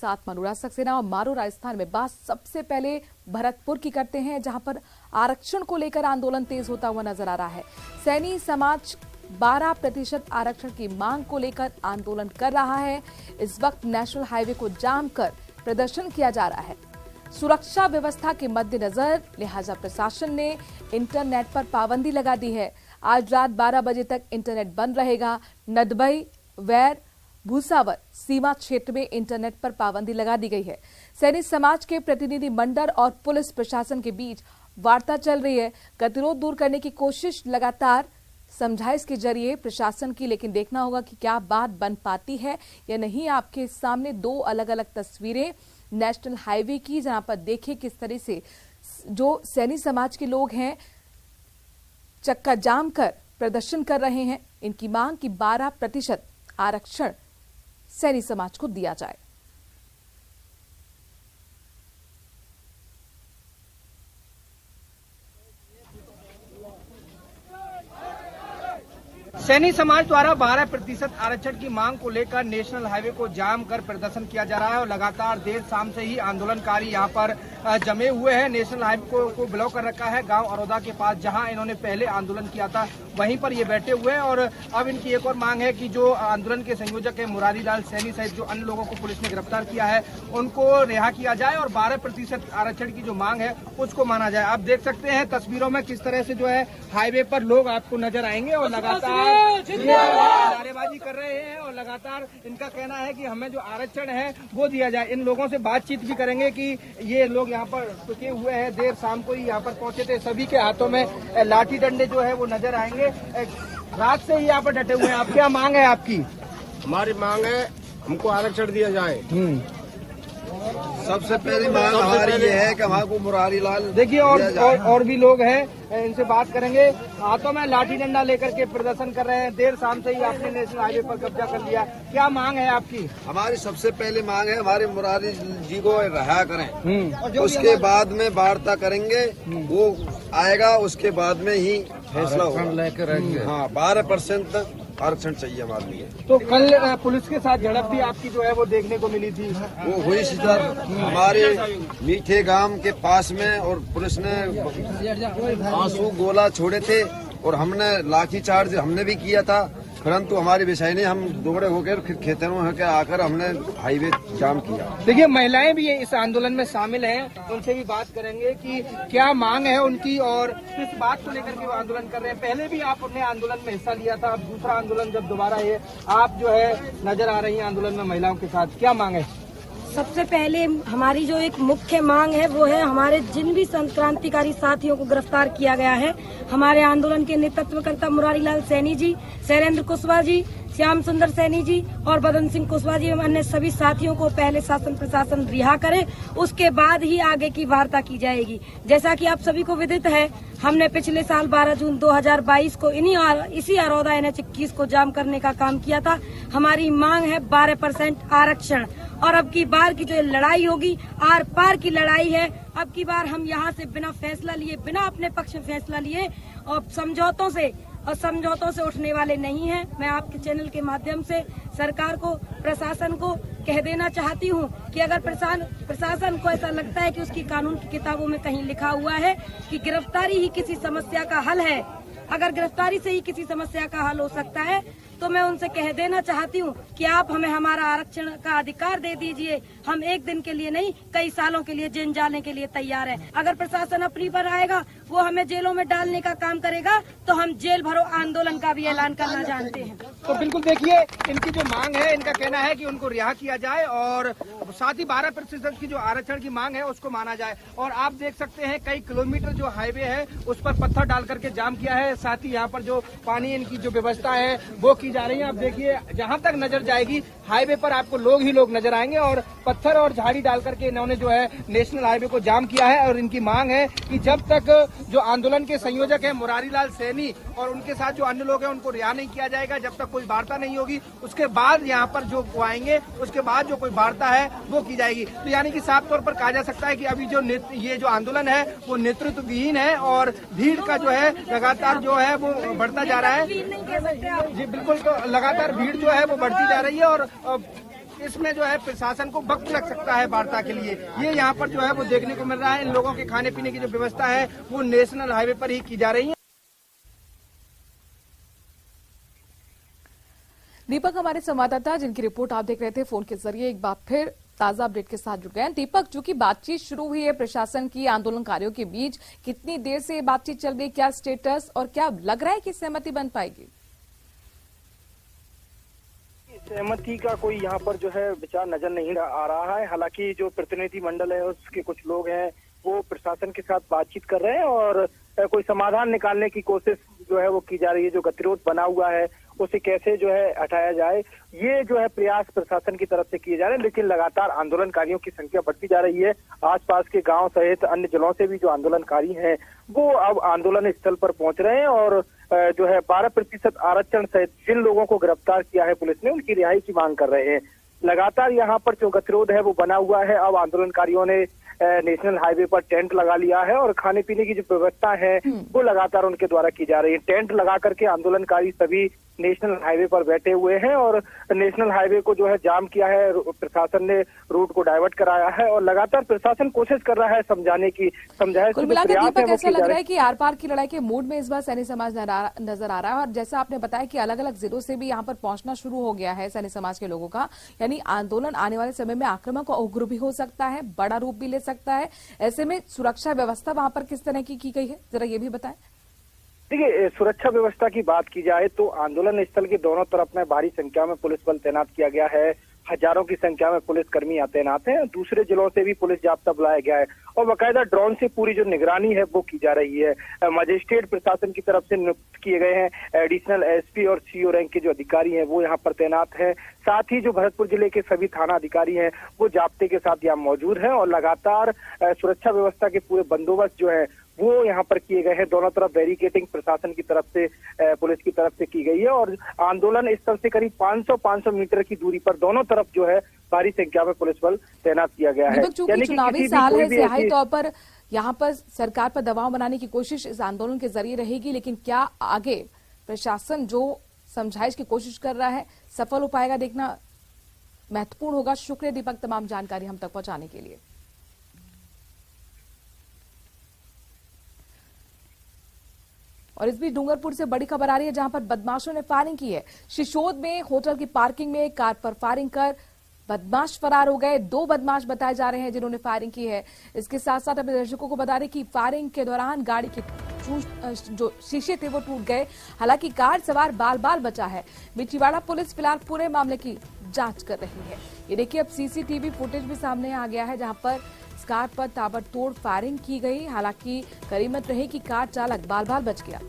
साथ मनोराज सक्सेना और मारो राजस्थान में बात सबसे पहले भरतपुर की करते हैं, जहां पर आरक्षण को लेकर आंदोलन तेज होता हुआ नजर आ रहा है। सैनी समाज 12% आरक्षण की मांग को लेकर आंदोलन कर रहा है। इस वक्त नेशनल हाईवे को जाम कर प्रदर्शन किया जा रहा है। सुरक्षा व्यवस्था के मद्देनजर लिहाजा प्रशासन ने इंटरनेट पर पाबंदी लगा दी है। आज रात 12 बजे तक इंटरनेट बंद रहेगा। नदबई, वैर, भूसावर सीमा क्षेत्र में इंटरनेट पर पाबंदी लगा दी गई है। सैनी समाज के प्रतिनिधि मंडल और पुलिस प्रशासन के बीच वार्ता चल रही है। गतिरोध दूर करने की कोशिश लगातार समझाइश के जरिए प्रशासन की, लेकिन देखना होगा कि क्या बात बन पाती है या नहीं। आपके सामने दो अलग अलग तस्वीरें नेशनल हाईवे की, जहां पर देखिए किस तरह से जो सैनी समाज के लोग हैं चक्का जाम कर प्रदर्शन कर रहे हैं। इनकी मांग की 12% आरक्षण सैनी समाज को दिया जाए। सैनी समाज द्वारा 12% आरक्षण की मांग को लेकर नेशनल हाईवे को जाम कर प्रदर्शन किया जा रहा है और लगातार देर शाम से ही आंदोलनकारी यहां पर जमे हुए हैं। नेशनल हाईवे को ब्लॉक कर रखा है। गांव अरोदा के पास जहां इन्होंने पहले आंदोलन किया था वहीं पर ये बैठे हुए हैं और अब इनकी एक और मांग है कि जो आंदोलन के संयोजक है मुरारी लाल सैनी सहित जो अन्य लोगों को पुलिस ने गिरफ्तार किया है उनको रिहा किया जाए और 12% आरक्षण की जो मांग है उसको माना जाए। आप देख सकते हैं तस्वीरों में किस तरह से जो है हाईवे पर लोग आपको नजर आएंगे और लगातार नारेबाजी कर रहे हैं और लगातार इनका कहना है कि हमें जो आरक्षण है वो दिया जाए। इन लोगों से बातचीत भी करेंगे कि ये लोग यहाँ पर रुके हुए हैं, देर शाम को ही यहाँ पर पहुंचे थे। सभी के हाथों में लाठी डंडे जो है वो नजर आएंगे। रात से ही यहाँ पर डटे हुए हैं। आप क्या मांग है आपकी? हमारी मांग है हमको आरक्षण दिया जाए। सबसे पहली मांग हमारी ये है कि हमारे को मुरारी लाल देखिए और भी लोग हैं, इनसे बात करेंगे। हाथों में लाठी डंडा लेकर के प्रदर्शन कर रहे हैं। देर शाम से ही आपने नेशनल हाईवे पर कब्जा कर लिया। क्या मांग है आपकी? हमारी सबसे पहली मांग है हमारे मुरारी जी को रिहा करें। उसके बाद में वार्ता करेंगे, वो आएगा उसके बाद में ही फैसला होगा। हाँ, 12% आरक्षण चाहिए हमारे लिए। तो कल पुलिस के साथ झड़प भी आपकी जो है वो देखने को मिली थी। वो हुई सर हमारे मीठे गांव के पास में और पुलिस ने आंसू गोला छोड़े थे और हमने लाठी चार्ज हमने भी किया था, परंतु हमारे विषय ने हम दौड़े होकर फिर खेतों में होकर आकर हमने हाईवे जाम किया। देखिए महिलाएं भी इस आंदोलन में शामिल हैं, उनसे भी बात करेंगे कि क्या मांग है उनकी और किस बात को लेकर के वो आंदोलन कर रहे हैं। पहले भी आप अपने आंदोलन में हिस्सा लिया था, अब दूसरा आंदोलन जब दोबारा ये आप जो है नजर आ रही है आंदोलन में महिलाओं के साथ, क्या मांग है? सबसे पहले हमारी जो एक मुख्य मांग है वो है हमारे जिन भी क्रांतिकारी साथियों को गिरफ्तार किया गया है, हमारे आंदोलन के नेतृत्वकर्ता मुरारी लाल सैनी जी, शैलेंद्र कुशवाहा जी, श्याम सुंदर सैनी जी और बदन सिंह कुशवाहा जी एवं अन्य सभी साथियों को पहले शासन प्रशासन रिहा करे, उसके बाद ही आगे की वार्ता की जाएगी। जैसा कि आप सभी को विदित है, हमने पिछले साल 12 जून 2022 को इसी अरोदा NH-21 को जाम करने का काम किया था। हमारी मांग है 12% आरक्षण और अब की बार की जो लड़ाई होगी आर पार की लड़ाई है। अब की बार हम यहाँ से बिना फैसला लिए, बिना अपने पक्ष में फैसला लिए और समझौतों से उठने वाले नहीं हैं। मैं आपके चैनल के माध्यम से सरकार को, प्रशासन को कह देना चाहती हूँ कि अगर प्रशासन को ऐसा लगता है कि उसकी कानून की किताबों में कहीं लिखा हुआ है कि गिरफ्तारी ही किसी समस्या का हल है, अगर गिरफ्तारी से ही किसी समस्या का हल हो सकता है तो मैं उनसे कह देना चाहती हूँ कि आप हमें हमारा आरक्षण का अधिकार दे दीजिए। हम एक दिन के लिए नहीं, कई सालों के लिए जेल जाने के लिए तैयार हैं। अगर प्रशासन अपनी पर आएगा, वो हमें जेलों में डालने का काम करेगा, तो हम जेल भरो आंदोलन का भी ऐलान करना जानते हैं। तो बिल्कुल देखिए इनकी जो मांग है, इनका कहना है कि उनको रिहा किया जाए और साथ ही 12% की जो आरक्षण की मांग है उसको माना जाए। और आप देख सकते हैं कई किलोमीटर जो हाईवे है उस पर पत्थर डाल करके जाम किया है। साथ ही यहाँ पर जो पानी इनकी जो व्यवस्था है वो की जा रही है। आप देखिए जहां तक नजर जाएगी हाईवे पर आपको लोग ही लोग नजर आएंगे और पत्थर और झाड़ी डाल करके इन्होंने जो है नेशनल हाईवे को जाम किया है। और इनकी मांग है कि जब तक जो आंदोलन के संयोजक है मुरारी लाल सैनी और उनके साथ जो अन्य लोग हैं उनको रिहा नहीं किया जाएगा, जब तक कोई वार्ता नहीं होगी, उसके बाद यहाँ पर जो आएंगे उसके बाद जो कोई वार्ता है वो की जाएगी। तो यानी कि साफ तौर पर कहा जा सकता है कि अभी जो ये जो आंदोलन है वो नेतृत्व विहीन है और भीड़ का जो है लगातार जो है वो बढ़ता जा रहा है। जी बिल्कुल, तो लगातार भीड़ जो है वो बढ़ती जा रही है और इसमें जो है प्रशासन को वक्त लग सकता है वार्ता के लिए। ये यहाँ पर जो है वो देखने को मिल रहा है। इन लोगों के खाने पीने की जो व्यवस्था है वो नेशनल हाईवे पर ही की जा रही है। दीपक हमारे संवाददाता जिनकी रिपोर्ट आप देख रहे थे फोन के जरिए एक बार फिर ताजा अपडेट के साथ जुड़ गए हैं। दीपक, जो कि बातचीत शुरू हुई है प्रशासन की आंदोलनकारियों के बीच, कितनी देर से ये बातचीत चल रही है, क्या स्टेटस और क्या लग रहा है कि सहमति बन पाएगी? सहमति का कोई यहाँ पर जो है विचार नजर नहीं आ रहा है। हालांकि जो प्रतिनिधि मंडल है उसके कुछ लोग हैं वो प्रशासन के साथ बातचीत कर रहे हैं और कोई समाधान निकालने की कोशिश जो है वो की जा रही है। जो गतिरोध बना हुआ है उसे कैसे जो है हटाया जाए, ये जो है प्रयास प्रशासन की तरफ से किए जा रहे हैं। लेकिन लगातार आंदोलनकारियों की संख्या बढ़ती जा रही है। आसपास के गांव सहित अन्य जिलों से भी जो आंदोलनकारी हैं वो अब आंदोलन स्थल पर पहुंच रहे हैं और जो है 12% आरक्षण सहित जिन लोगों को गिरफ्तार किया है पुलिस ने उनकी रिहाई की मांग कर रहे हैं। लगातार यहाँ पर जो गतिरोध है वो बना हुआ है। अब आंदोलनकारियों ने नेशनल हाईवे पर टेंट लगा लिया है और खाने पीने की जो व्यवस्था है वो लगातार उनके द्वारा की जा रही है। टेंट लगा करके आंदोलनकारी सभी नेशनल हाईवे पर बैठे हुए हैं और नेशनल हाईवे को जो है जाम किया है। प्रशासन ने रूट को डाइवर्ट कराया है और लगातार प्रशासन कोशिश कर रहा है समझाने की। कुल मिलाकर दीपक ऐसा लग रहा है कि आर पार की लड़ाई के मूड में इस बार सैनी समाज नजर आ रहा है और जैसा आपने बताया कि अलग अलग जिलों से भी यहाँ पर पहुंचना शुरू हो गया है सैनी समाज के लोगों का, यानी आंदोलन आने वाले समय में आक्रामक और उग्र भी हो सकता है, बड़ा रूप भी ले सकता है। ऐसे में सुरक्षा व्यवस्था वहां पर किस तरह की गई है, जरा ये भी बताएं। देखिए, सुरक्षा व्यवस्था की बात की जाए तो आंदोलन स्थल के दोनों तरफ में भारी संख्या में पुलिस बल तैनात किया गया है। हजारों की संख्या में पुलिसकर्मी तैनात हैं। दूसरे जिलों से भी पुलिस जाब्ता बुलाया गया है और बाकायदा ड्रोन से पूरी जो निगरानी है वो की जा रही है। मजिस्ट्रेट प्रशासन की तरफ से नियुक्त किए गए हैं। एडिशनल एसपी और सीओ रैंक के जो अधिकारी हैं वो यहाँ पर तैनात हैं। साथ ही जो भरतपुर जिले के सभी थाना अधिकारी हैं वो जाब्ते के साथ यहाँ मौजूद हैं और लगातार सुरक्षा व्यवस्था के पूरे बंदोबस्त जो है वो यहाँ पर किए गए हैं। दोनों तरफ बैरिकेडिंग प्रशासन की तरफ से पुलिस की तरफ से की गई है और आंदोलन स्थल से करीब 500 मीटर की दूरी पर दोनों तरफ जो है भारी संख्या में पुलिस बल तैनात किया गया है। चूंकि चुनावी साल है, सियाही तौर पर यहाँ पर सरकार पर दबाव बनाने की कोशिश इस आंदोलन के जरिए रहेगी, लेकिन क्या आगे प्रशासन जो समझाइश की कोशिश कर रहा है सफल हो पाएगा, देखना महत्वपूर्ण होगा। शुक्रिया दीपक, तमाम जानकारी हम तक पहुंचाने के लिए। और इस बीच डूंगरपुर से बड़ी खबर आ रही है जहां पर बदमाशों ने फायरिंग की है। शिशोद में होटल की पार्किंग में कार पर फायरिंग कर बदमाश फरार हो गए। 2 बदमाश बताए जा रहे हैं जिन्होंने फायरिंग की है। इसके साथ साथ अपने दर्शकों को बता दें कि फायरिंग के दौरान गाड़ी के जो शीशे थे वो टूट गए। हालांकि कार सवार बाल बाल बचा है। बिचीवाड़ा पुलिस फिलहाल पूरे मामले की जांच कर रही है। ये देखिए, अब सीसीटीवी फुटेज भी सामने आ गया है जहां पर कार पर ताबड़तोड़ फायरिंग की गई। हालांकि गनीमत रही कि कार चालक बाल बाल बच गया।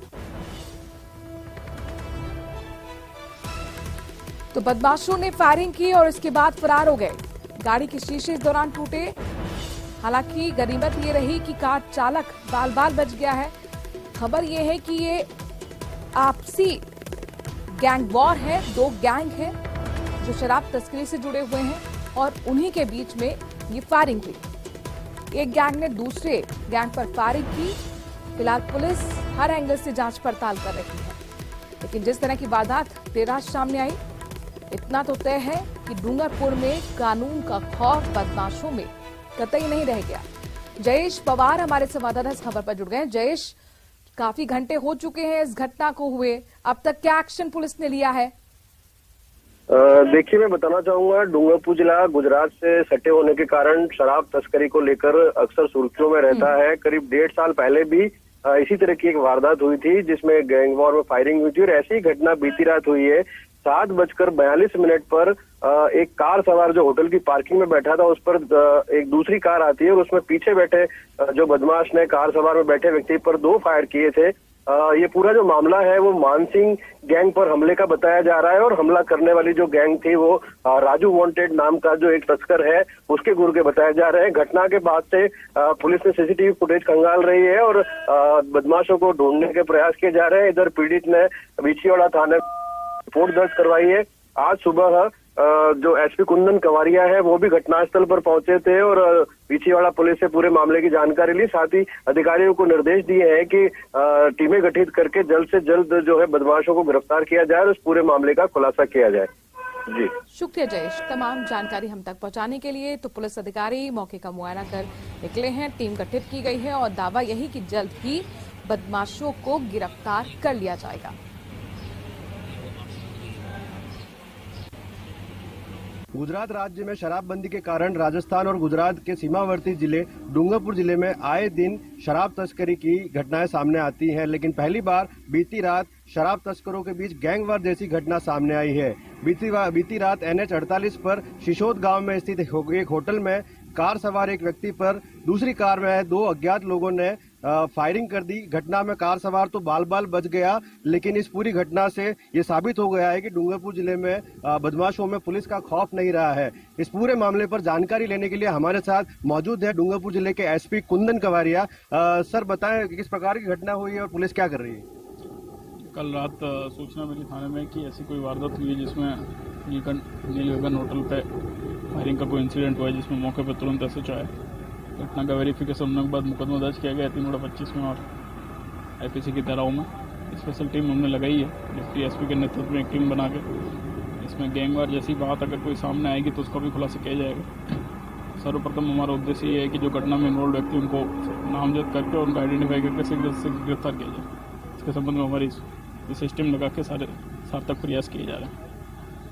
तो बदमाशों ने फायरिंग की और इसके बाद फरार हो गए। गाड़ी के शीशे इस दौरान टूटे। हालांकि गनीमत ये रही कि कार चालक बाल बाल बच गया है। खबर ये है कि ये आपसी गैंग वॉर है। 2 गैंग है जो शराब तस्करी से जुड़े हुए हैं और उन्हीं के बीच में ये फायरिंग हुई। एक गैंग ने दूसरे गैंग पर फायरिंग की। फिलहाल पुलिस हर एंगल से जांच पड़ताल कर रही है, लेकिन जिस तरह की वारदात देर रात सामने आई, इतना तो तय है कि डूंगरपुर में कानून का खौफ बदमाशों में कतई नहीं रह गया। जयेश पवार हमारे संवाददाता इस खबर पर जुड़ गए। जयेश, काफी घंटे हो चुके हैं इस घटना को हुए, अब तक क्या एक्शन पुलिस ने लिया है? देखिए, मैं बताना चाहूंगा, डूंगरपुर जिला गुजरात से सटे होने के कारण शराब तस्करी को लेकर अक्सर सुर्खियों में रहता है। करीब 1.5 साल पहले भी इसी तरह की एक वारदात हुई थी जिसमें गैंग वॉर में फायरिंग हुई थी और ऐसी ही घटना बीती रात हुई है। 7:42 पर एक कार सवार जो होटल की पार्किंग में बैठा था उस पर एक दूसरी कार आती है और उसमें पीछे बैठे जो बदमाश ने कार सवार में बैठे व्यक्ति पर 2 फायर किए थे। ये पूरा जो मामला है वो मानसिंह गैंग पर हमले का बताया जा रहा है और हमला करने वाली जो गैंग थी वो राजू वांटेड नाम का जो एक तस्कर है उसके गुर्गे बताए जा रहे हैं। घटना के बाद से पुलिस ने सीसीटीवी फुटेज खंगाल रही है और बदमाशों को ढूंढने के प्रयास किए जा रहे हैं। इधर पीड़ित ने बिछीवाड़ा थाने रिपोर्ट दर्ज करवाई है। आज सुबह जो एसपी कुंदन कवारिया है वो भी घटनास्थल पर पहुंचे थे और बिछीवाड़ा पुलिस से पूरे मामले की जानकारी ली। साथ ही अधिकारियों को निर्देश दिए हैं कि टीमें गठित करके जल्द से जल्द जो है बदमाशों को गिरफ्तार किया जाए और उस पूरे मामले का खुलासा किया जाए। जी शुक्रिया जयेश, तमाम जानकारी हम तक पहुंचाने के लिए। तो पुलिस अधिकारी मौके का मुआयना कर निकले हैं, टीम गठित की गई है और दावा यही कि जल्द ही बदमाशों को गिरफ्तार कर लिया जाएगा। गुजरात राज्य में शराबबंदी के कारण राजस्थान और गुजरात के सीमावर्ती जिले डूंगरपुर जिले में आए दिन शराब तस्करी की घटनाएं सामने आती हैं, लेकिन पहली बार बीती रात शराब तस्करों के बीच गैंगवार जैसी घटना सामने आई है। बीती रात NH 48 पर शिशोद गांव में स्थित एक होटल में कार सवार एक व्यक्ति पर दूसरी कार में 2 अज्ञात लोगों ने फायरिंग कर दी। घटना में कार सवार तो बाल बाल बच गया, लेकिन इस पूरी घटना से ये साबित हो गया है कि डूंगरपुर जिले में बदमाशों में पुलिस का खौफ नहीं रहा है। इस पूरे मामले पर जानकारी लेने के लिए हमारे साथ मौजूद है डूंगरपुर जिले के SP कुंदन कवारिया। सर बताएं कि किस प्रकार की घटना हुई है और पुलिस क्या कर रही है? कल रात सूचना मिली थाने में कि ऐसी कोई वारदात हुई है जिसमें नीलगगन होटल पे फायरिंग का कोई इंसिडेंट हुआ है, जिसमें मौके पर तुरंत SHO आए। घटना का वेरिफिकेशन होने के बाद मुकदमा दर्ज किया गया 3/25 में और IPC की धाराओं में स्पेशल टीम हमने लगाई है डिप्टी SP के नेतृत्व में एक टीम बना के। इसमें गैंगवार जैसी बात अगर कोई सामने आएगी तो उसका भी खुलासा किया जाएगा। सर्वप्रथम हमारा उद्देश्य ये है कि जो घटना में इन्वॉल्व व्यक्ति उनको नामजद करके और उनको आइडेंटिफाई करके शीघ्र से गिरफ्तार किया जाए। इसके संबंध में हमारी विशेष टीम लगा के सारे सार्थक प्रयास किए जा रहे हैं।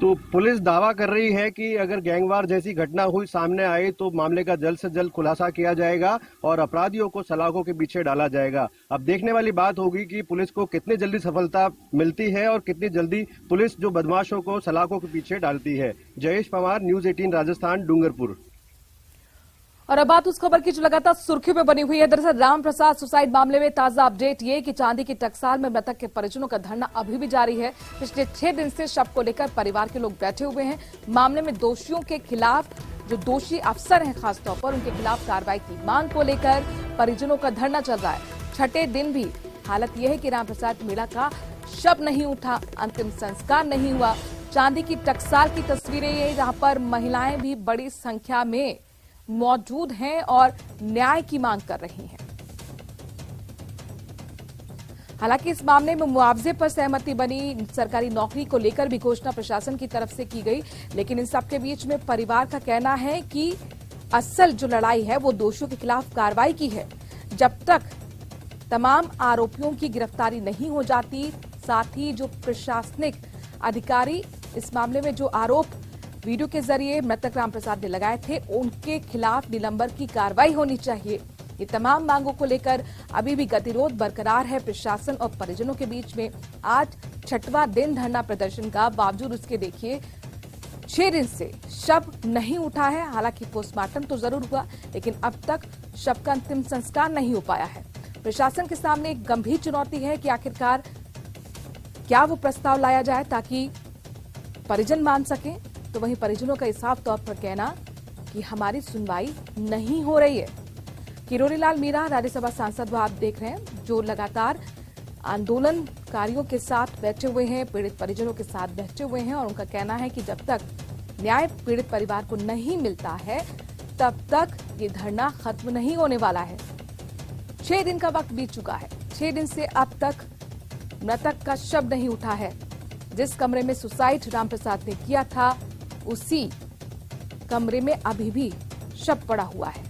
तो पुलिस दावा कर रही है कि अगर गैंगवार जैसी घटना हुई सामने आई तो मामले का जल्द से जल्द खुलासा किया जाएगा और अपराधियों को सलाखों के पीछे डाला जाएगा। अब देखने वाली बात होगी कि पुलिस को कितनी जल्दी सफलता मिलती है और कितनी जल्दी पुलिस जो बदमाशों को सलाखों के पीछे डालती है। जयेश पवार, न्यूज़ 18 राजस्थान, डूंगरपुर। और अब बात उस खबर की जो लगातार सुर्खियों में बनी हुई है। दरअसल रामप्रसाद सुसाइड मामले में ताजा अपडेट ये कि चांदी की टकसाल में मृतक के परिजनों का धरना अभी भी जारी है। पिछले 6 दिन से शव को लेकर परिवार के लोग बैठे हुए हैं। मामले में दोषियों के खिलाफ, जो दोषी अफसर हैं खासतौर पर, उनके खिलाफ कार्रवाई की मांग को लेकर परिजनों का धरना चल रहा है। छठे दिन भी हालत यह है कि रामप्रसाद मीणा का शव नहीं उठा, अंतिम संस्कार नहीं हुआ। चांदी की टकसाल की तस्वीरें ये, जहां पर महिलाएं भी बड़ी संख्या में मौजूद हैं और न्याय की मांग कर रही हैं। हालांकि इस मामले में मुआवजे पर सहमति बनी, सरकारी नौकरी को लेकर भी घोषणा प्रशासन की तरफ से की गई, लेकिन इन सबके बीच में परिवार का कहना है कि असल जो लड़ाई है वो दोषियों के खिलाफ कार्रवाई की है। जब तक तमाम आरोपियों की गिरफ्तारी नहीं हो जाती, साथ ही जो प्रशासनिक अधिकारी इस मामले में जो आरोप वीडियो के जरिए मृतक रामप्रसाद ने लगाए थे, उनके खिलाफ निलंबन की कार्रवाई होनी चाहिए। ये तमाम मांगों को लेकर अभी भी गतिरोध बरकरार है प्रशासन और परिजनों के बीच में। आज 6वां दिन धरना प्रदर्शन का, बावजूद उसके देखिए 6 दिन से शव नहीं उठा है। हालांकि पोस्टमार्टम तो जरूर हुआ, लेकिन अब तक शव का अंतिम संस्कार नहीं हो पाया है। प्रशासन के सामने एक गंभीर चुनौती है कि आखिरकार क्या वो प्रस्ताव लाया जाए ताकि परिजन मान सकें। तो वहीं परिजनों का साफ तौर पर कहना कि हमारी सुनवाई नहीं हो रही है। किरोड़ीलाल मीणा राज्यसभा सांसद वो आप देख रहे हैं, जो लगातार आंदोलनकारियों के साथ बैठे हुए हैं, पीड़ित परिजनों के साथ बैठे हुए हैं और उनका कहना है कि जब तक न्याय पीड़ित परिवार को नहीं मिलता है तब तक ये धरना खत्म नहीं होने वाला है। 6 दिन का वक्त बीत चुका है। 6 दिन से अब तक मृतक का शव नहीं उठा है। जिस कमरे में सुसाइड रामप्रसाद ने किया था, उसी कमरे में अभी भी शव पड़ा हुआ है।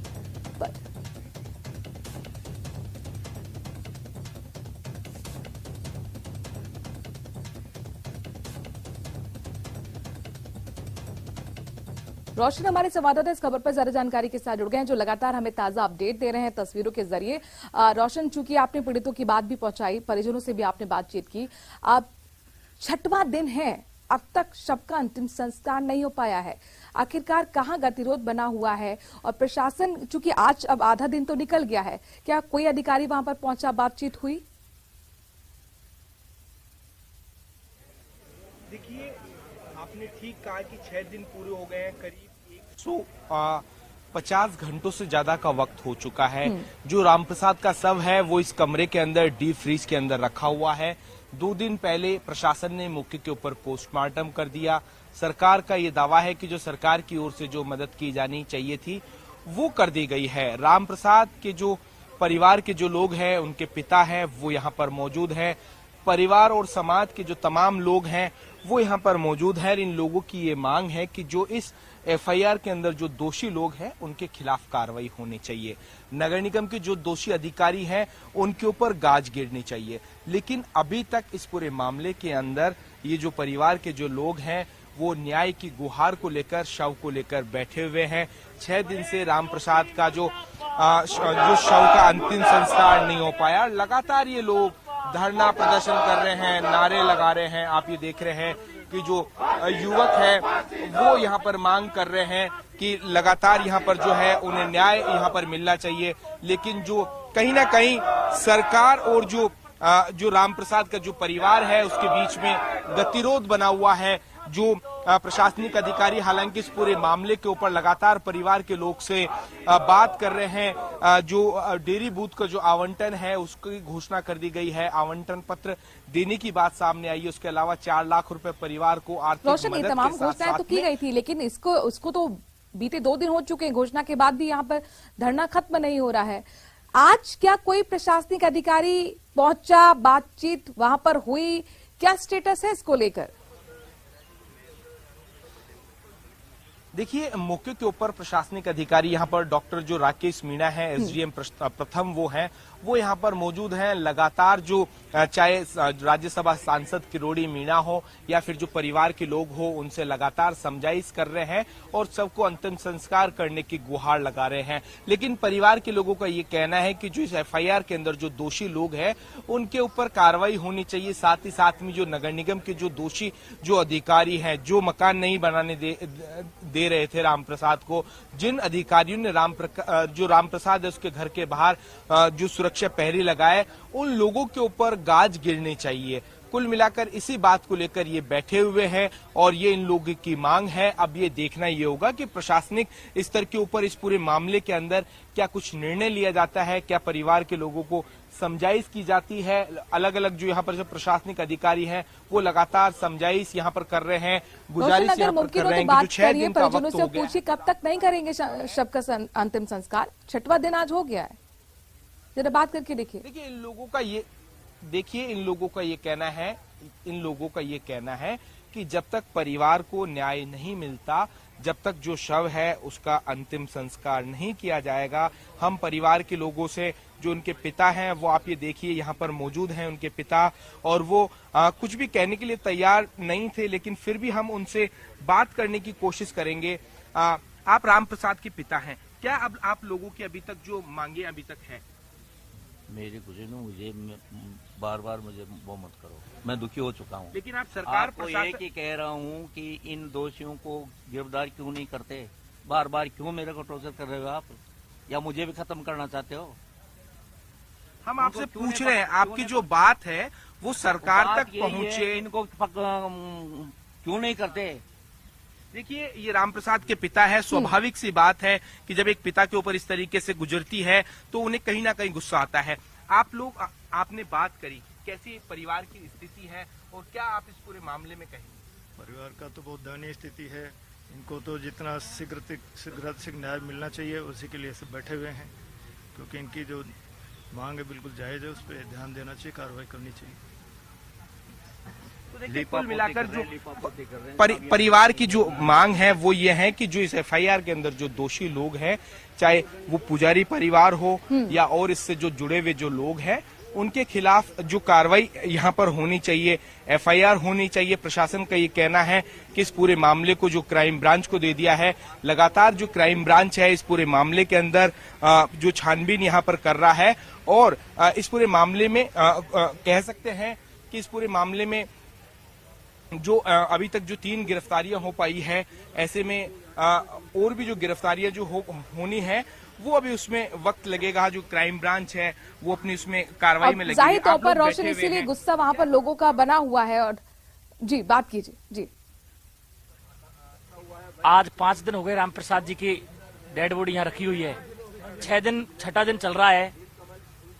रोशन हमारे संवाददाता इस खबर पर ज्यादा जानकारी के साथ जुड़ गए हैं, जो लगातार हमें ताजा अपडेट दे रहे हैं तस्वीरों के जरिए। रोशन, चूंकि आपने पीड़ितों की बात भी पहुंचाई, परिजनों से भी आपने बातचीत की, अब 6वां दिन है, अब तक शव का अंतिम संस्कार नहीं हो पाया है। आखिरकार कहां गतिरोध बना हुआ है और प्रशासन, चूंकि आज अब आधा दिन तो निकल गया है, क्या कोई अधिकारी वहां पर पहुंचा, बातचीत हुई? देखिए, आपने ठीक कहा कि 6 दिन पूरे हो गए हैं, करीब 150 घंटों से ज्यादा का वक्त हो चुका है। जो रामप्रसाद का शव है वो इस कमरे के अंदर डीप फ्रीज के अंदर रखा हुआ है। 2 दिन पहले प्रशासन ने मौके के ऊपर पोस्टमार्टम कर दिया। सरकार का ये दावा है कि जो सरकार की ओर से जो मदद की जानी चाहिए थी वो कर दी गई है। रामप्रसाद के जो परिवार के जो लोग हैं, उनके पिता हैं, वो यहाँ पर मौजूद है। परिवार और समाज के जो तमाम लोग हैं वो यहाँ पर मौजूद हैं। इन लोगों की ये मांग है कि जो इस एफआईआर के अंदर जो दोषी लोग हैं उनके खिलाफ कार्रवाई होनी चाहिए। नगर निगम के जो दोषी अधिकारी हैं उनके ऊपर गाज गिरनी चाहिए। लेकिन अभी तक इस पूरे मामले के अंदर ये जो परिवार के जो लोग हैं वो न्याय की गुहार को लेकर, शव को लेकर बैठे हुए हैं। 6 दिन से राम प्रसाद का जो शव का अंतिम संस्कार नहीं हो पाया। लगातार ये लोग धरना प्रदर्शन कर रहे हैं, नारे लगा रहे हैं। आप ये देख रहे हैं कि जो युवक है वो यहाँ पर मांग कर रहे हैं कि लगातार यहाँ पर जो है उन्हें न्याय यहाँ पर मिलना चाहिए। लेकिन जो कहीं ना कहीं सरकार और जो राम प्रसाद का जो परिवार है उसके बीच में गतिरोध बना हुआ है। जो प्रशासनिक अधिकारी हालांकि इस पूरे मामले के ऊपर लगातार परिवार के लोग से बात कर रहे हैं। जो डेयरी बूथ का जो आवंटन है उसकी घोषणा कर दी गई है, आवंटन पत्र देने की बात सामने आई है। उसके अलावा 4 लाख रुपए परिवार को आर्थिक मदद तमाम घोषणाएं तो की गई थी, लेकिन उसको तो बीते 2 दिन हो चुके हैं। घोषणा के बाद भी यहाँ पर धरना खत्म नहीं हो रहा है। आज क्या कोई प्रशासनिक अधिकारी पहुंचा, बातचीत वहां पर हुई, क्या स्टेटस है इसको लेकर? देखिए, मौके के ऊपर प्रशासनिक अधिकारी यहाँ पर डॉक्टर जो राकेश मीणा है, एसडीएम प्रथम वो यहाँ पर मौजूद हैं। लगातार जो चाहे राज्यसभा सांसद किरोड़ी मीणा हो या फिर जो परिवार के लोग हो उनसे लगातार समझाइश कर रहे हैं और सबको अंतिम संस्कार करने की गुहार लगा रहे हैं। लेकिन परिवार के लोगों का ये कहना है कि जो इस एफआईआर के अंदर जो दोषी लोग हैं उनके ऊपर कार्रवाई होनी चाहिए। साथ ही साथ में जो नगर निगम के जो दोषी जो अधिकारी हैं, जो मकान नहीं बनाने दे रहे थे राम प्रसाद को, जिन अधिकारियों ने जो राम प्रसाद है उसके घर के बाहर जो सुरक्षा प्रहरी लगाए, उन लोगों के ऊपर गाज गिरनी चाहिए। कुल मिलाकर इसी बात को लेकर ये बैठे हुए हैं और ये इन लोगों की मांग है। अब ये देखना ये होगा कि प्रशासनिक स्तर के ऊपर इस पूरे मामले के अंदर क्या कुछ निर्णय लिया जाता है, क्या परिवार के लोगों को समझाइश की जाती है। अलग अलग जो यहाँ पर जो प्रशासनिक अधिकारी हैं वो लगातार समझाइश यहाँ पर कर रहे हैं, गुजारिश यहाँ पर कर रहे हैं कि जो 6 दिन का वक्त हो गया। पूछिए कब तक नहीं करेंगे शव का अंतिम संस्कार? 6वां दिन आज हो गया है, जरा बात करके देखिए। देखिए, इन लोगों का ये कहना है कि जब तक परिवार को न्याय नहीं मिलता, जब तक जो शव है उसका अंतिम संस्कार नहीं किया जाएगा, हम परिवार के लोगों से, जो उनके पिता हैं वो आप ये देखिए यहाँ पर मौजूद हैं उनके पिता, और वो कुछ भी कहने के लिए तैयार नहीं थे, लेकिन फिर भी हम उनसे बात करने की कोशिश करेंगे। आप राम प्रसाद के पिता हैं, क्या अब आप लोगों की अभी तक जो मांगे अभी तक है? मेरे मुझे बार बार मुझे वो मत करो, मैं दुखी हो चुका हूँ। लेकिन आप सरकार को एक ही कह रहा हूँ कि इन दोषियों को गिरफ्तार क्यों नहीं करते? बार बार क्यों मेरे को टॉर्चर कर रहे हो आप, या मुझे भी खत्म करना चाहते हो? हम आपसे पूछ रहे हैं, आपकी जो बात है वो सरकार तक पहुँचे, इनको क्यों नहीं करते? देखिए, ये राम प्रसाद के पिता है, स्वाभाविक सी बात है कि जब एक पिता के ऊपर इस तरीके से गुजरती है तो उन्हें कहीं ना कहीं गुस्सा आता है। आपने बात करी, कैसी परिवार की स्थिति है और क्या आप इस पूरे मामले में कहेंगे? परिवार का तो बहुत दयनीय स्थिति है। इनको तो जितना शीघ्र न्याय मिलना चाहिए उसी के लिए सब बैठे हुए हैं, क्योंकि इनकी जो मांग है बिल्कुल जायज है, उस पर ध्यान देना चाहिए, कार्रवाई करनी चाहिए। कुल मिलाकर जो परिवार की जो मांग है वो ये है कि जो इस एफआईआर के अंदर जो दोषी लोग हैं, चाहे वो पुजारी परिवार हो या और इससे जो जुड़े हुए जो लोग हैं, उनके खिलाफ जो कार्रवाई यहाँ पर होनी चाहिए, एफआईआर होनी चाहिए। प्रशासन का ये कहना है कि इस पूरे मामले को जो क्राइम ब्रांच को दे दिया है, लगातार जो क्राइम ब्रांच है इस पूरे मामले के अंदर जो छानबीन यहाँ पर कर रहा है, और इस पूरे मामले में कह सकते हैं कि इस पूरे मामले में जो अभी तक जो 3 गिरफ्तारियां हो पाई है, ऐसे में और भी जो गिरफ्तारियां जो होनी है वो अभी उसमें वक्त लगेगा। जो क्राइम ब्रांच है वो अपनी उसमें कार्रवाई में लगेगी। जाहिर तौर पर रोशन, इसीलिए गुस्सा वहां पर लोगों का बना हुआ है। और जी बात कीजिए। जी, आज 5 दिन हो गए राम प्रसाद जी की डेड बॉडी यहाँ रखी हुई है। 6वां दिन चल रहा है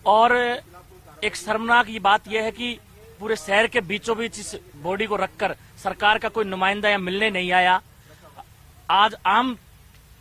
और एक शर्मनाक ये बात यह है कि पूरे शहर के बीचों बीच इस बॉडी को रखकर सरकार का कोई नुमाइंदा यहाँ मिलने नहीं आया। आज आम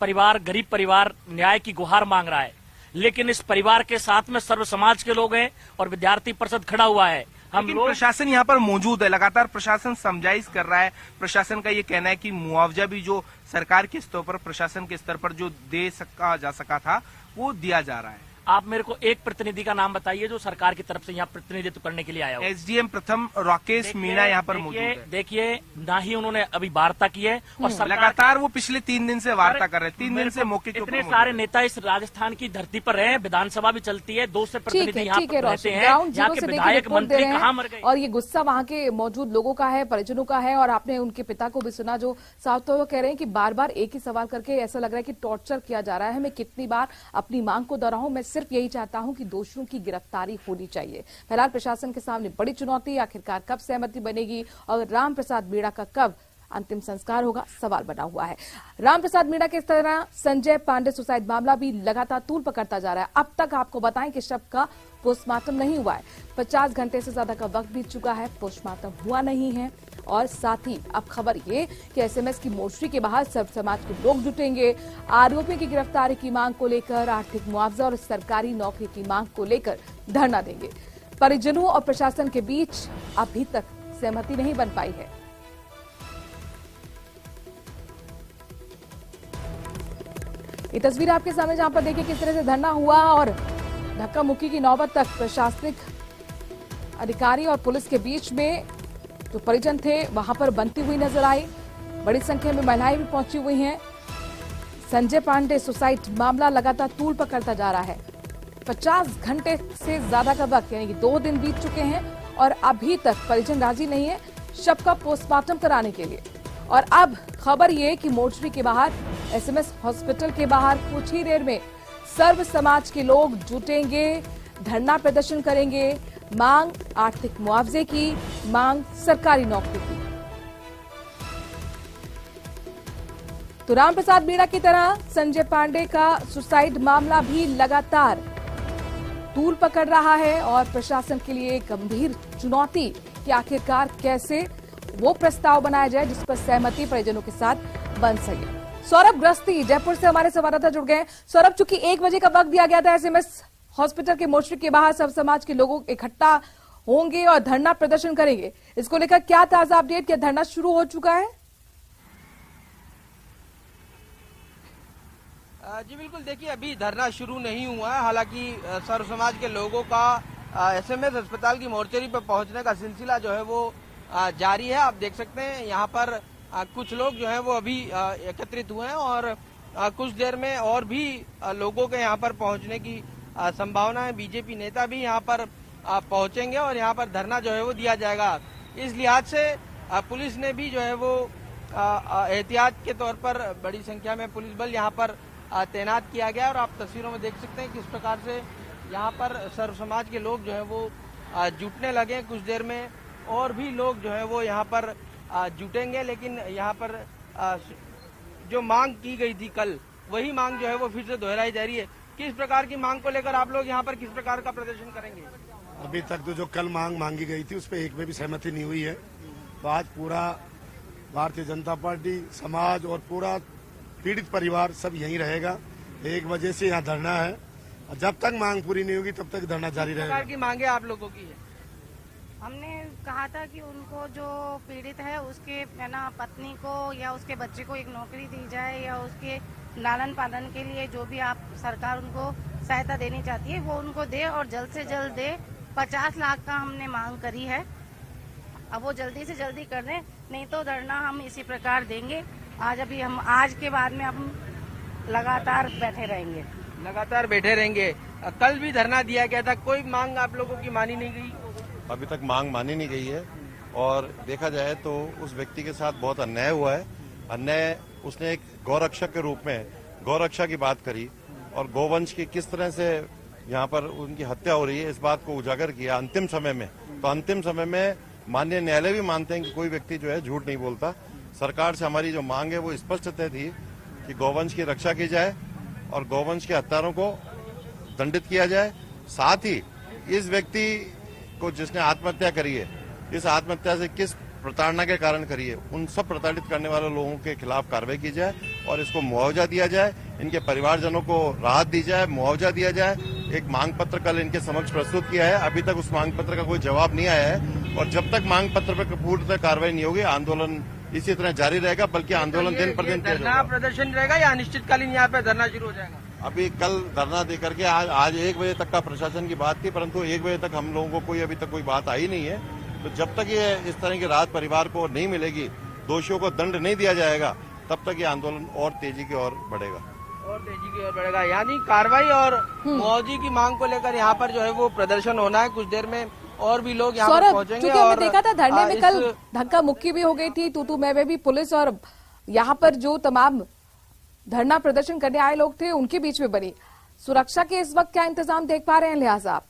परिवार, गरीब परिवार न्याय की गुहार मांग रहा है, लेकिन इस परिवार के साथ में सर्व समाज के लोग हैं और विद्यार्थी परिषद खड़ा हुआ है। हम लोग प्रशासन यहाँ पर मौजूद है, लगातार प्रशासन समझाइश कर रहा है। प्रशासन का ये कहना है कि मुआवजा भी जो सरकार के स्तर पर, प्रशासन के स्तर पर जो जा सका था वो दिया जा रहा है। आप मेरे को एक प्रतिनिधि का नाम बताइए जो सरकार की तरफ से यहाँ प्रतिनिधित्व करने के लिए आया हो। एसडीएम प्रथम राकेश मीणा यहाँ पर मौजूद है। देखिए, ना ही उन्होंने अभी वार्ता की है और लगातार वो पिछले 3 दिन से वार्ता कर रहे हैं। 3 दिन से मौके के इतने सारे नेता इस राजस्थान की धरती पर रहे, विधानसभा भी चलती है, 2 से प्रतिनिधि यहाँ पर रहते हैं, यहाँ के विधायक मंत्री कहाँ मर गए। और ये गुस्सा वहाँ के मौजूद लोगों का है, परिजनों का है। और आपने उनके पिता को भी सुना जो साफ तौर पर कह रहे हैं कि बार बार एक ही सवाल करके ऐसा लग रहा है कि टॉर्चर किया जा रहा है। मैं कितनी बार अपनी मांग को दोहराऊं, मैं सिर्फ यही चाहता हूं कि दोषियों की गिरफ्तारी होनी चाहिए। फिलहाल प्रशासन के सामने बड़ी चुनौती, आखिरकार कब सहमति बनेगी और राम प्रसाद मीणा का कब अंतिम संस्कार होगा, सवाल बना हुआ है। राम प्रसाद मीणा के तरह संजय पांडे सुसाइड मामला भी लगातार तूल पकड़ता जा रहा है। अब तक आपको बताएं कि शव का पोस्टमार्टम नहीं हुआ है। 50 घंटे से ज्यादा का वक्त बीत चुका है, पोस्टमार्टम हुआ नहीं है। और साथ ही अब खबर ये कि एसएमएस की मोर्चरी के बाहर सर्व समाज के लोग जुटेंगे। आरोपी की गिरफ्तारी की मांग को लेकर, आर्थिक मुआवजा और सरकारी नौकरी की मांग को लेकर धरना देंगे। परिजनों और प्रशासन के बीच अभी तक सहमति नहीं बन पाई है। ये तस्वीर आपके सामने जहां पर देखिए किस तरह से धरना हुआ और धक्का मुक्की की नौबत तक प्रशासनिक अधिकारी और पुलिस के बीच में जो परिजन थे वहां पर बनती हुई नजर आई। बड़ी संख्या में महिलाएं भी पहुंची हुई हैं। संजय पांडे सुसाइड मामला लगातार तूल पकड़ता जा रहा है। 50 घंटे से ज्यादा का वक्त यानी कि 2 दिन बीत चुके हैं और अभी तक परिजन राजी नहीं है शव का पोस्टमार्टम कराने के लिए। और अब खबर ये कि मोर्चरी के बाहर, एसएमएस हॉस्पिटल के बाहर कुछ ही देर में सर्व समाज के लोग जुटेंगे, धरना प्रदर्शन करेंगे। मांग आर्थिक मुआवजे की, मांग सरकारी नौकरी की। तो राम प्रसाद मीणा की तरह संजय पांडे का सुसाइड मामला भी लगातार तूल पकड़ रहा है और प्रशासन के लिए गंभीर चुनौती कि आखिरकार कैसे वो प्रस्ताव बनाया जाए जिस पर सहमति परिजनों के साथ बन सके। सौरभ ग्रस्ती जयपुर से हमारे संवाददाता जुड़ गए। सौरभ, चूंकि 1 बजे का वक्त दिया गया था, एसएमएस हॉस्पिटल के मोर्चे के बाहर सब समाज के लोग इकट्ठा होंगे और धरना प्रदर्शन करेंगे, इसको लेकर क्या ताजा अपडेट? क्या धरना शुरू हो चुका है? जी बिल्कुल, देखिए अभी धरना शुरू नहीं हुआ है। हालांकि सर्व समाज के लोगों का एसएमएस अस्पताल की मोर्चरी पर पहुंचने का सिलसिला जो है वो जारी है। आप देख सकते हैं यहाँ पर कुछ लोग जो है वो अभी एकत्रित हुए हैं और कुछ देर में और भी लोगों के यहाँ पर पहुंचने की संभावना है। बीजेपी नेता भी यहाँ पर पहुंचेंगे और यहाँ पर धरना जो है वो दिया जाएगा। इस लिहाज से पुलिस ने भी जो है वो एहतियात के तौर पर बड़ी संख्या में पुलिस बल यहाँ पर तैनात किया गया और आप तस्वीरों में देख सकते हैं किस प्रकार से यहाँ पर सर्व समाज के लोग जो है वो जुटने लगे। कुछ देर में और भी लोग जो है वो यहाँ पर जुटेंगे, लेकिन यहाँ पर जो मांग की गई थी कल, वही मांग जो है वो फिर से दोहराई जा रही है। किस प्रकार की मांग को लेकर आप लोग यहाँ पर किस प्रकार का प्रदर्शन करेंगे? अभी तक तो जो कल मांग मांगी गई थी उस पर एक में भी सहमति नहीं हुई है। तो आज पूरा भारतीय जनता पार्टी, समाज और पूरा पीड़ित परिवार सब यहीं रहेगा। 1 बजे से यहाँ धरना है और जब तक मांग पूरी नहीं होगी तब तक धरना जारी रहेगा। किस प्रकार की मांगे आप लोगों की है? हमने कहा था कि उनको जो पीड़ित है उसके पत्नी को या उसके बच्चे को एक नौकरी दी जाए या उसके लालन पालन के लिए जो भी आप सरकार उनको सहायता देनी चाहती है वो उनको दे और जल्द से जल्द दे। 50 लाख का हमने मांग करी है, अब वो जल्दी से जल्दी कर दें, नहीं तो धरना हम इसी प्रकार देंगे। आज के बाद में हम लगातार बैठे रहेंगे। लगातार बैठे रहेंगे। कल भी धरना दिया गया था, कोई मांग आप लोगों की मानी नहीं गई? अभी तक मांग मानी नहीं गई है और देखा जाए तो उस व्यक्ति के साथ बहुत अन्याय हुआ है। अन्याय, उसने एक गौरक्षक के रूप में गौरक्षा की बात करी और गोवंश की किस तरह से यहाँ पर उनकी हत्या हो रही है इस बात को उजागर किया अंतिम समय में। तो अंतिम समय में माननीय न्यायालय भी मानते हैं कि कोई व्यक्ति जो है झूठ नहीं बोलता। सरकार से हमारी जो मांग है वो स्पष्ट तय थी कि गौवंश की रक्षा की जाए और गौवंश के हत्यारों को दंडित किया जाए। साथ ही इस व्यक्ति को जिसने आत्महत्या करी है, इस आत्महत्या से किस प्रताड़ना के कारण करी है, उन सब प्रताड़ित करने वाले लोगों के खिलाफ कार्रवाई की जाए और इसको मुआवजा दिया जाए, इनके परिवारजनों को राहत दी जाए, मुआवजा दिया जाए एक मांग पत्र कल इनके समक्ष प्रस्तुत किया है। अभी तक उस मांग पत्र का कोई जवाब नहीं आया है और जब तक मांग पत्र पर पूर्णतः कार्रवाई नहीं होगी आंदोलन इसी तरह जारी रहेगा, बल्कि आंदोलन दिन पर दिन तेज होगा। धरना प्रदर्शन रहेगा या अनिश्चितकालीन यहाँ पे धरना शुरू हो जाएगा? अभी कल धरना दे करके आज 1 बजे तक का प्रशासन की बात थी, परंतु 1 बजे तक हम लोगों को अभी तक कोई बात आई नहीं है। तो जब तक ये इस तरह की राहत परिवार को नहीं मिलेगी, दोषियों को दंड नहीं दिया जाएगा, तब तक ये आंदोलन और तेजी की ओर बढ़ेगा। यानी कार्रवाई और मुआवजे की मांग को लेकर यहाँ पर जो है वो प्रदर्शन होना है। कुछ देर में और भी लोग यहाँ पर पहुंचेंगे। क्योंकि हमने देखा था धरने में कल धक्का मुक्की भी हो गई थी, तू मैं भी पुलिस और यहाँ पर जो तमाम धरना प्रदर्शन करने आए लोग थे उनके बीच में बनी। सुरक्षा के इस वक्त क्या इंतजाम देख पा रहे हैं लिहाजा आप?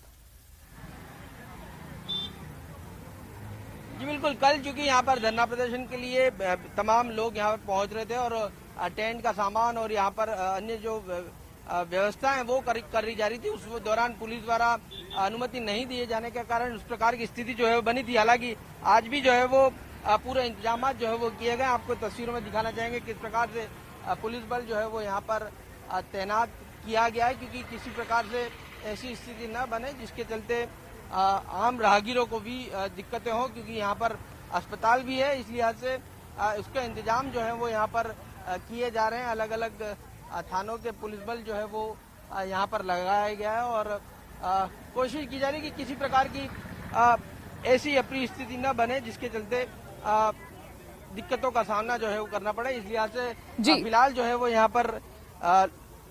जी बिल्कुल, कल चूंकि यहाँ पर धरना प्रदर्शन के लिए तमाम लोग यहाँ पर पहुंच रहे थे और टेंट का सामान और यहाँ पर अन्य जो व्यवस्था है वो करी जा रही थी। उस दौरान पुलिस द्वारा अनुमति नहीं दिए जाने के कारण उस प्रकार की स्थिति जो है वो बनी थी। हालांकि आज भी जो है वो पूरे इंतजाम जो है वो किए गए। आपको तस्वीरों में दिखाना चाहेंगे किस प्रकार से पुलिस बल जो है वो यहाँ पर तैनात किया गया है, क्योंकि किसी प्रकार से ऐसी स्थिति न बने जिसके चलते आम राहगीरों को भी दिक्कतें हों, क्योंकि यहाँ पर अस्पताल भी है। इस लिहाज से उसका इंतजाम जो है वो यहाँ पर किए जा रहे हैं। अलग अलग थानों के पुलिस बल जो है वो यहाँ पर लगाया गया है और कोशिश की जा रही है कि किसी प्रकार की ऐसी अप्रिय स्थिति न बने जिसके चलते दिक्कतों का सामना जो है वो करना पड़े। इस लिहाज से फिलहाल जो है वो यहाँ पर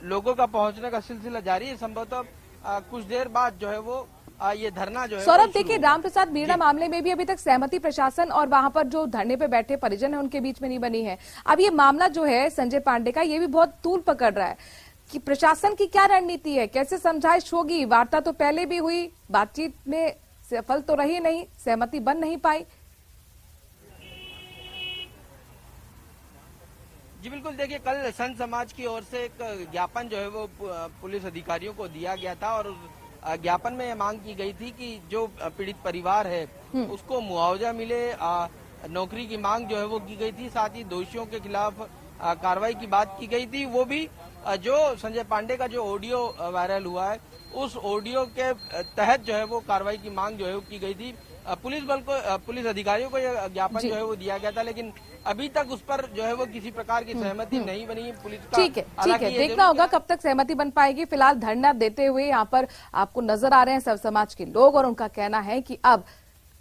लोगों का पहुंचने का सिलसिला जारी है। संभवतः कुछ देर बाद जो है वो ये धरना जो है। सौरभ, देखिए रामप्रसाद मीणा मामले में भी अभी तक सहमति प्रशासन और वहां पर जो धरने पे बैठे परिजन है उनके बीच में नहीं बनी है। अब ये मामला जो है संजय पांडे का, ये भी बहुत तूल पकड़ रहा है कि प्रशासन की क्या रणनीति है, कैसे समझाइश होगी। वार्ता तो पहले भी हुई, बातचीत में सफल तो रही नहीं, सहमति बन नहीं पाई। जी बिल्कुल, देखिए कल संत समाज की ओर से एक ज्ञापन जो है वो पुलिस अधिकारियों को दिया गया था और ज्ञापन में यह मांग की गई थी कि जो पीड़ित परिवार है उसको मुआवजा मिले, नौकरी की मांग जो है वो की गई थी। साथ ही दोषियों के खिलाफ कार्रवाई की बात की गई थी। वो भी जो संजय पांडे का जो ऑडियो वायरल हुआ है उस ऑडियो के तहत जो है वो कार्रवाई की मांग जो है वो की गई थी। पुलिस बल को, पुलिस अधिकारियों को यह ज्ञापन जो है वो दिया गया था, लेकिन अभी तक उस पर जो है वो किसी प्रकार की सहमति नहीं बनी पुलिस का। ठीक है, देखना होगा कब तक सहमति बन पाएगी। फिलहाल धरना देते हुए यहाँ पर आपको नजर आ रहे हैं सब समाज के लोग और उनका कहना है कि अब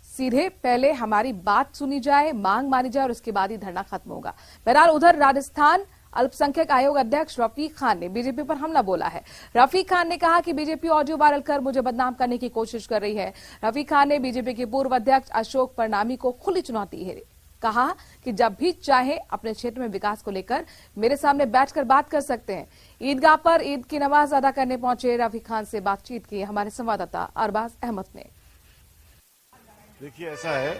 सीधे पहले हमारी बात सुनी जाए, मांग मानी जाए और उसके बाद ही धरना खत्म होगा। बहरहाल उधर राजस्थान अल्पसंख्यक आयोग अध्यक्ष रफीक खान ने बीजेपी पर हमला बोला है। रफीक खान ने कहा कि बीजेपी ऑडियो वायरल कर मुझे बदनाम करने की कोशिश कर रही है। रफीक खान ने बीजेपी के पूर्व अध्यक्ष अशोक परनामी को खुली चुनौती है। कहा कि जब भी चाहे अपने क्षेत्र में विकास को लेकर मेरे सामने बैठकर बात कर सकते हैं। ईदगाह पर ईद की नमाज अदा करने पहुंचे रफीक खान से बातचीत की हमारे संवाददाता अरबाज अहमद ने। देखिए, ऐसा है,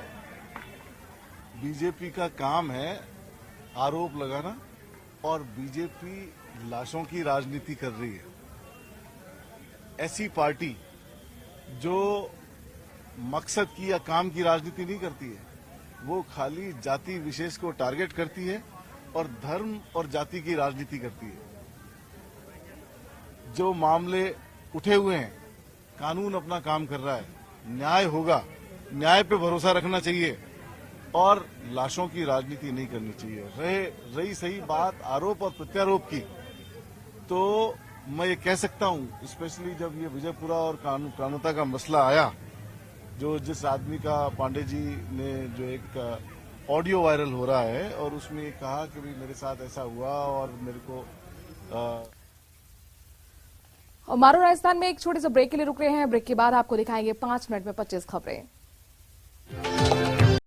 बीजेपी का काम है आरोप लगाना और बीजेपी लाशों की राजनीति कर रही है। ऐसी पार्टी जो मकसद की या काम की राजनीति नहीं करती है, वो खाली जाति विशेष को टारगेट करती है और धर्म और जाति की राजनीति करती है। जो मामले उठे हुए हैं, कानून अपना काम कर रहा है, न्याय होगा, न्याय पे भरोसा रखना चाहिए और लाशों की राजनीति नहीं करनी चाहिए। रही सही बात आरोप और प्रत्यारोप की, तो मैं ये कह सकता हूं, स्पेशली जब ये विजयपुरा और कानूता का मसला आया, जो जिस आदमी का पांडे जी ने जो एक ऑडियो वायरल हो रहा है और उसमें ये कहा कि भाई मेरे साथ ऐसा हुआ और मेरे को और मारो राजस्थान में एक छोटे से ब्रेक के लिए रुक रहे हैं। ब्रेक के बाद आपको दिखाएंगे 5 मिनट में 25 खबरें।